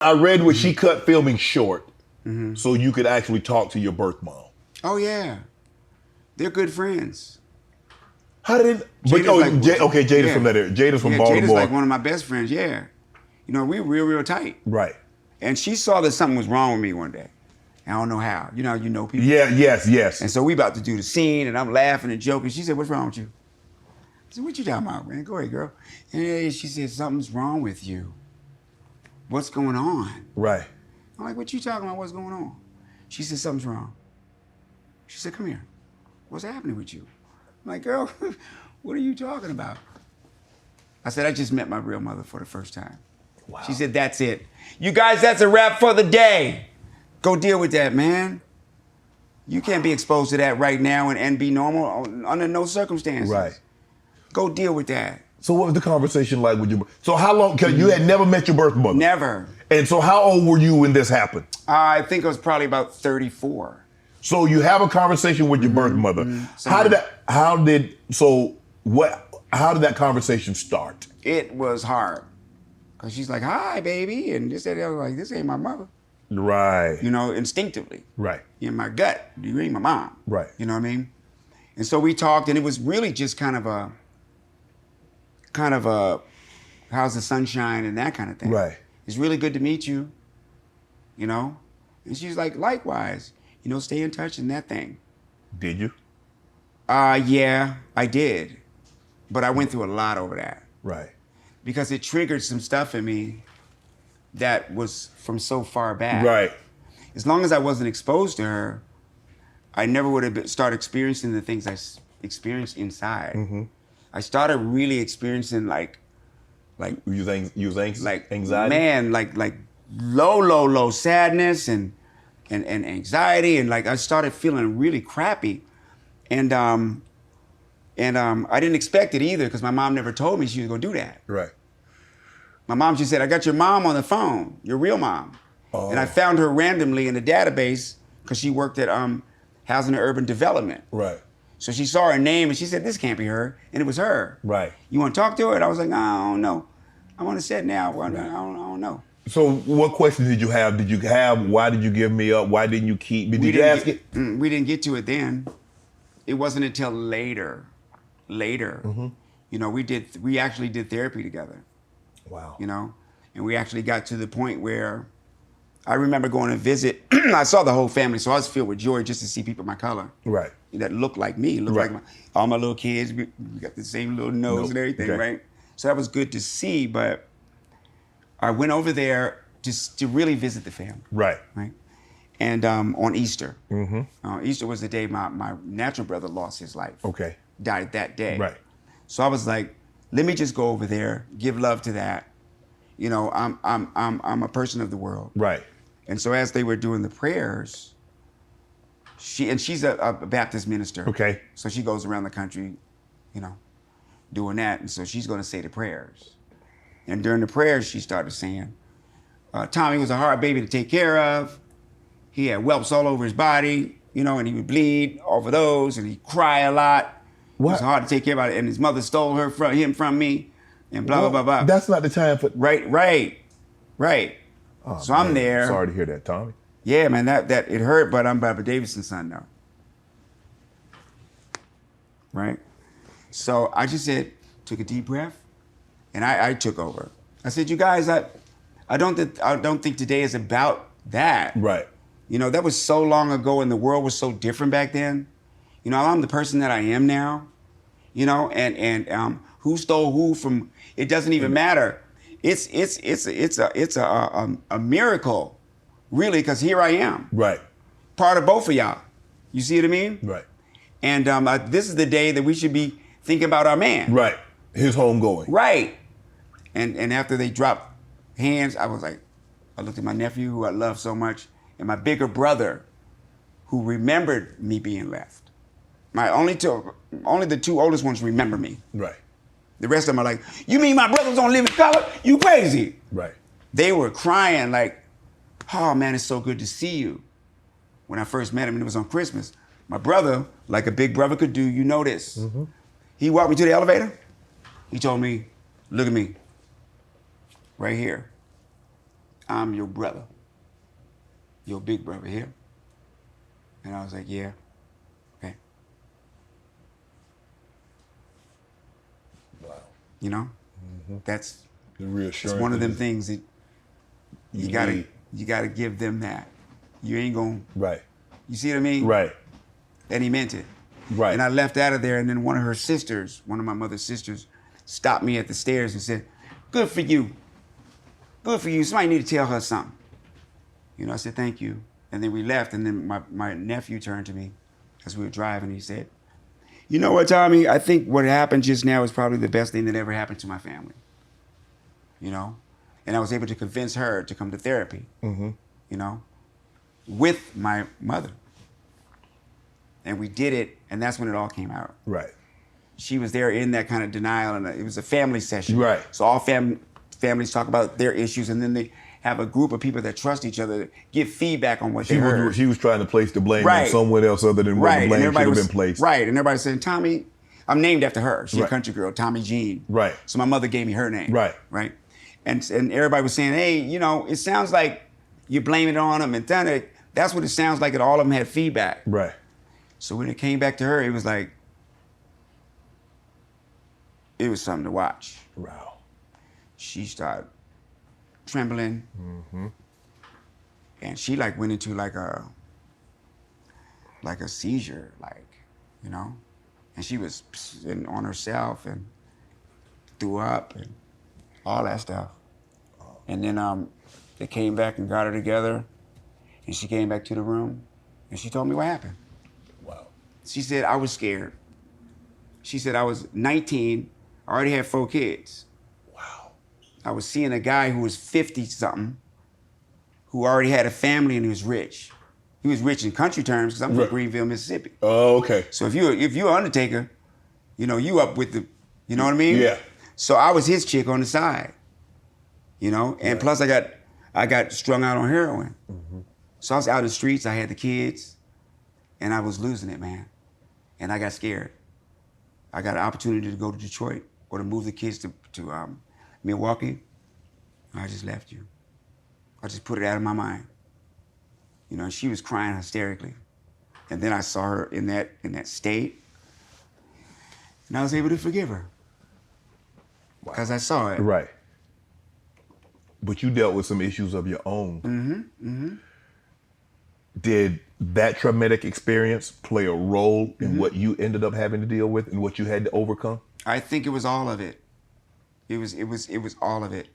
I read where she cut filming short so you could actually talk to your birth mom. Oh yeah, they're good friends. How did it? But, okay, Jada's from that area. Jada's from Baltimore. Jada's like one of my best friends. Yeah, you know, we were real tight. Right. And she saw that something was wrong with me one day. I don't know how. You know people. Yeah, yes. And so we about to do the scene, and I'm laughing and joking. She said, "What's wrong with you?" I said, "What you talking about, man? Go ahead, girl." And she said, "Something's wrong with you. What's going on?" Right. I'm like, "What you talking about? What's going on?" She said, "Something's wrong." She said, "Come here. What's happening with you?" I'm like, "Girl, what are you talking about?" I said, "I just met my real mother for the first time." Wow. She said, "That's it. You guys, that's a wrap for the day. Go deal with that, man. You can't be exposed to that right now and be normal under no circumstances. Right. Go deal with that." So what was the conversation like with your? So how long? Cause you had never met your birth mother. Never. And so how old were you when this happened? I think I was probably about 34. So you have a conversation with your birth mother. How did that conversation start? It was hard. Cause she's like, "Hi, baby," and this and that. I was like, "This ain't my mother." Right. You know, instinctively. Right. In my gut, you ain't my mom. Right. You know what I mean? And so we talked, and it was really just kind of a how's the sunshine and that kind of thing. Right. It's really good to meet you. You know? And she's like, "Likewise, you know, stay in touch and that thing." Did you? Yeah, I did. But I went through a lot over that. Right. Because it triggered some stuff in me that was from so far back. Right. As long as I wasn't exposed to her, I never would have started experiencing the things I experienced inside. Mm-hmm. I started really experiencing like you anxiety? Man, like low sadness and anxiety, and like I started feeling really crappy, and I didn't expect it either because my mom never told me she was gonna do that. Right. My mom just said, "I got your mom on the phone, your real mom." Oh. And I found her randomly in the database because she worked at Housing and Urban Development. Right. So she saw her name and she said, "This can't be her," and it was her. Right. "You want to talk to her?" And I was like, "I don't know. I'm on the set now. I don't know." So what questions did you have? Why did you give me up? Why didn't you keep me? Did you ask it? We didn't get to it then. It wasn't until later. Mm-hmm. You know, we actually did therapy together. Wow. You know, and we actually got to the point where I remember going to visit. I saw the whole family, so I was filled with joy just to see people my color. Right. That looked like me, like all my little kids. We got the same little nose and everything, right? So that was good to see, but I went over there just to really visit the family. Right. Right. And on Easter. Mm-hmm. Easter was the day my natural brother lost his life. Okay. Died that day. Right. So I was like, let me just go over there, give love to that. You know, I'm a person of the world. Right. And so as they were doing the prayers, she's a Baptist minister. Okay. So she goes around the country, you know, doing that. And so she's going to say the prayers. And during the prayers, she started saying, Tommy was a hard baby to take care of. He had whelps all over his body, you know, and he would bleed off of those, and he'd cry a lot. What? It was hard to take care of it, and his mother stole him from me, and blah, blah, blah, blah. That's not the time for... Right. Oh, so man. I'm there. Sorry to hear that, Tommy. Yeah, man, that it hurt, but I'm Barbara Davidson's son now. Right? So I just took a deep breath, and I took over. I said, "You guys, I don't think today is about that." Right. You know, that was so long ago, and the world was so different back then. You know, I'm the person that I am now. You know, and who stole who from? It doesn't even matter. It's a miracle, really, because here I am. Right. Part of both of y'all. You see what I mean? Right. And this is the day that we should be thinking about our man. Right. His homegoing. Right. And after they dropped hands, I was like, I looked at my nephew, who I love so much, and my bigger brother, who remembered me being left. Only the two oldest ones remember me. Right. The rest of them are like, "You mean my brother's on Living Color? You crazy." Right. They were crying like, "Oh man, it's so good to see you." When I first met him, and it was on Christmas, my brother, like a big brother could do, you know this. Mm-hmm. He walked me to the elevator. He told me, "Look at me, right here. I'm your brother. Your big brother here. And I was like, yeah. Okay. Wow. You know? That's The reassurance. it's one of them things that you need. gotta give them that. You ain't gonna. Right. You see what I mean? Right. And he meant it. Right. And I left out of there, and then one of her sisters, one of my mother's sisters, stopped me at the stairs and said, "Good for you. Good for you. Somebody need to tell her something." You know, I said, "Thank you." And then we left, and then my nephew turned to me as we were driving. He said, "You know what, Tommy? I think what happened just now is probably the best thing that ever happened to my family." You know? And I was able to convince her to come to therapy, you know, with my mother. And we did it, and that's when it all came out. Right. She was there in that kind of denial, and it was a family session. Right. So all families talk about their issues, and then they have a group of people that trust each other, that give feedback on what they heard. She was trying to place the blame on someone else other than where the blame should have been placed. Right, and everybody saying, Tommy, I'm named after her. She's a Right. country girl, Tommy Jean. Right. So my mother gave me her name. Right. Right. And everybody was saying, hey, you know, it sounds like you're blaming it on them, and then that's what it sounds like, and all of them had feedback. Right. So when it came back to her, it was like, it was something to watch. Wow. She started trembling, and she like went into like a seizure, like, you know, and she was on herself and threw up and all that stuff. And then they came back and got her together, and she came back to the room, and she told me what happened. Wow. She said, I was scared. She said, I was 19, I already had 4 kids. Wow. I was seeing a guy who was 50-something, who already had a family and he was rich. He was rich in country terms, because I'm from Greenville, Mississippi. Oh, okay. So if you're an undertaker, you know, you up with the, you know what I mean? Yeah. So I was his chick on the side, you know? And plus I got strung out on heroin. So I was out in the streets, I had the kids, and I was losing it, man. And I got scared. I got an opportunity to go to Detroit or to move the kids to Milwaukee. I just left you. I just put it out of my mind. You know, she was crying hysterically. And then I saw her in that state, and I was able to forgive her. Because I saw it. Right. But you dealt with some issues of your own. Did that traumatic experience play a role in what you ended up having to deal with and what you had to overcome? I think it was all of it. It was all of it.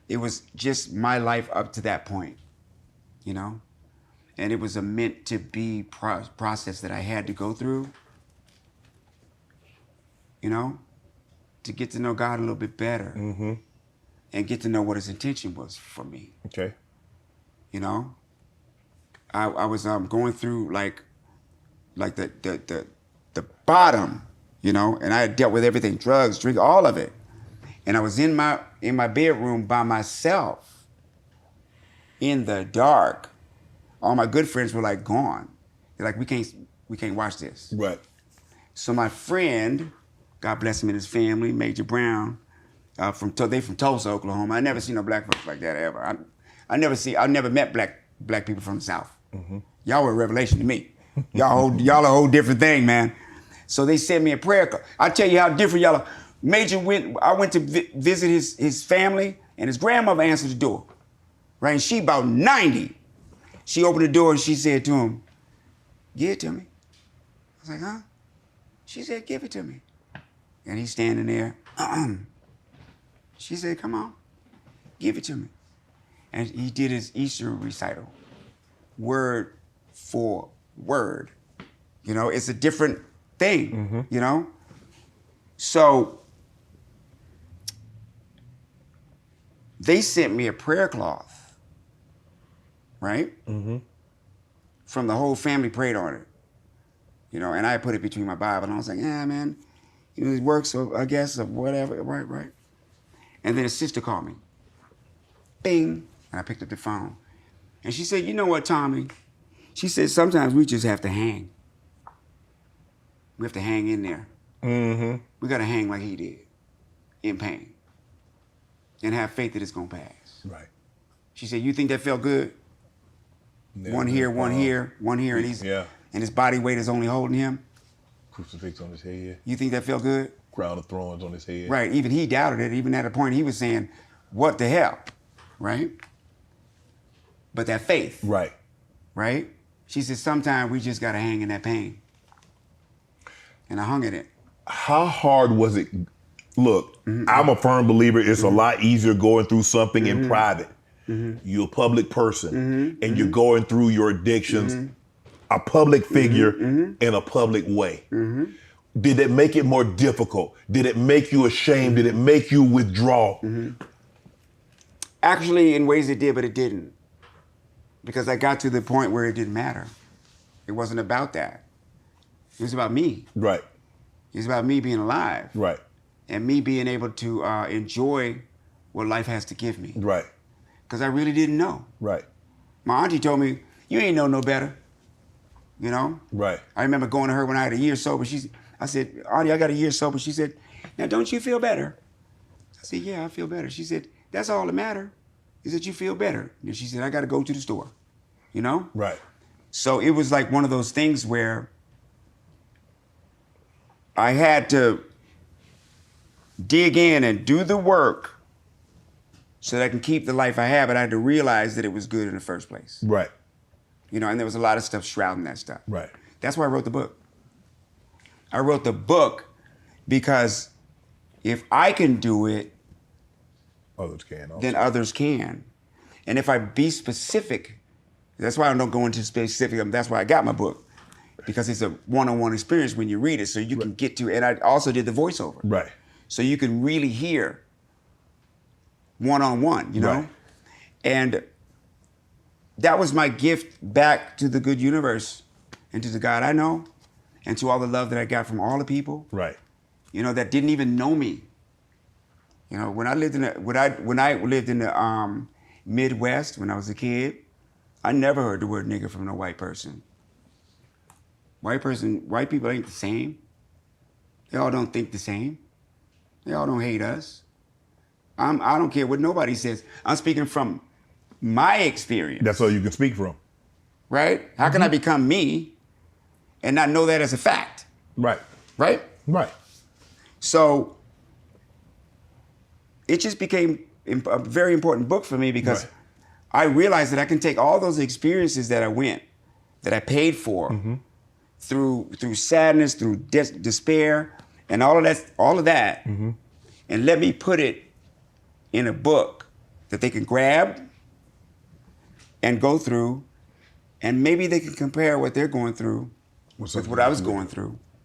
It was just my life up to that point, you know? And it was a meant to be process that I had to go through, you know, to get to know God a little bit better and get to know what his intention was for me. Okay. You know, I was going through like the bottom, you know, and I had dealt with everything, drugs, drink, all of it. And I was in my bedroom by myself in the dark. All my good friends were like gone. They're like, we can't watch this. Right. So my friend, God bless him and his family, Major Brown, they from Tulsa, Oklahoma. I never seen no black folks like that ever. I never met black people from the South. Y'all were a revelation to me. Y'all a whole different thing, man. So they sent me a prayer card. I tell you how different y'all are. I went to visit his family, and his grandmother answered the door. Right, and she about 90. She opened the door and she said to him, give it to me. I was like, huh? She said, give it to me. And he's standing there. She said, come on, give it to me. And he did his Easter recital, word for word. You know, it's a different thing, you know? So they sent me a prayer cloth, right? From the whole family prayed on it. You know, and I put it between my Bible, and I was like, yeah, man, you know, it works, so I guess, or whatever, right. And then a sister called me. Bing, and I picked up the phone. And she said, you know what, Tommy? She said, sometimes we just have to hang. We have to hang in there. We got to hang like he did, in pain, and have faith that it's going to pass. Right. She said, you think that felt good? Yeah, One here, one here, one here, and his body weight is only holding him. Crucifix on his head. You think that felt good? Crown of thorns on his head. Right. Even he doubted it. Even at a point he was saying, what the hell? Right? But that faith. Right. Right? She said, sometimes we just got to hang in that pain. And I hung in it. How hard was it? Look, I'm a firm believer it's a lot easier going through something in private. You're a public person and you're going through your addictions, a public figure in a public way. Did it make it more difficult? Did it make you ashamed? Did it make you withdraw? Actually, in ways it did, but it didn't. Because I got to the point where it didn't matter. It wasn't about that. It was about me. Right. It was about me being alive. Right. And me being able to enjoy what life has to give me. Right. Because I really didn't know. Right. My auntie told me, you ain't know no better. You know? Right. I remember going to her when I had a year sober. I said, Auntie, I got a year sober. She said, now don't you feel better? I said, yeah, I feel better. She said, that's all that matters, is that you feel better. And she said, I got to go to the store. You know? Right. So it was like one of those things where I had to dig in and do the work so that I can keep the life I have, but I had to realize that it was good in the first place. Right. You know, and there was a lot of stuff shrouding that stuff. Right. That's why I wrote the book. I wrote the book because if I can do it, Others can also. then others can. And if I be specific, that's why I don't go into specific, that's why I got my book. Because it's a one-on-one experience when you read it, so you can get to, and I also did the voiceover. Right. So you can really hear one-on-one, you know? Right. And that was my gift back to the good universe and to the God I know and to all the love that I got from all the people, Right. you know, that didn't even know me. You know, when I lived in the Midwest when I was a kid, I never heard the word nigger from no white person. White people ain't the same. They all don't think the same. They all don't hate us. I don't care what nobody says. I'm speaking from my experience. That's all you can speak from. Right? How can I become me and not know that as a fact? Right. Right? Right. So it just became a very important book for me because I realized that I can take all those experiences that I paid for, through sadness, through despair, and all of that, and let me put it in a book that they can grab and go through, and maybe they can compare what they're going through with what I was going through.